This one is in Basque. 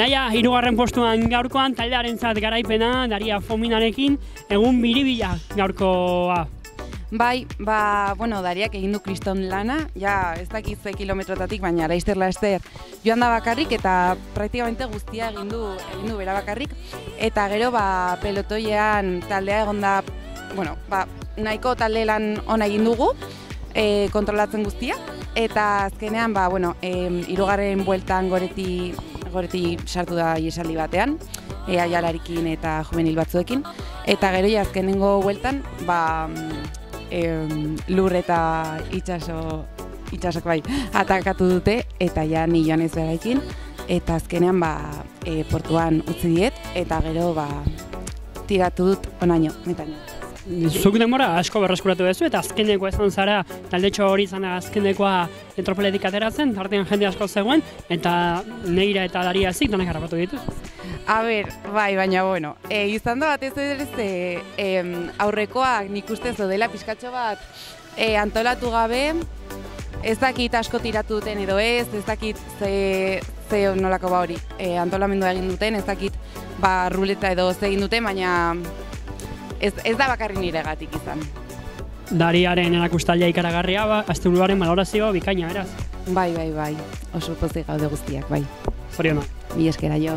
Idaia, 3. postuan gaurkoan, taldearentzat garaipena, Daria Fominarekin, egun biribila gaurkoa. Bai, bueno, Dariak egin du kriston lana, ja ez dakit ze kilometrotatik, baina laster joan da bakarrik eta praktikamente guztia egin du bera bakarrik. Eta gero pelotoian taldea egon da, bueno, nahiko talde lan ona egin dugu, kontrolatzen guztia. Eta azkenean, bueno, 3. bueltan goreti sartu da iesaldi batean, Aialarekin eta juvenil batzuekin. Eta gero azkenengo bueltan, lur eta itxasok atakatu dute, eta ja ni joan ez berekin, eta azkenean portuan utzi diet, eta gero tiratu dut onaino, metaino. Zuk denbora asko berreskuratu duzu eta azkeneko izan zara, taldetxo hori izan azkenekoa entropeletik ateratzen, tartean jende asko zegoen, eta Neira eta Daria ezik danak harrapatu dituz. A ber, bai, baina, bueno, izan da batez ere aurrekoak nik uste dela pixkatxo bat antolatu gabe, ez dakit asko tiratu duten edo ez dakit ze nolako hori antolamendua egin duten, ez dakit ruleta edo ze egin duten, baina ez da bakarri niregatik izan. Dariaren erakustaldia ikaragarria, asteburuaren balorazio bikaina, beraz? Bai, oso pozik gaude guztiak, bai. Zoriona. Mila eskera jo.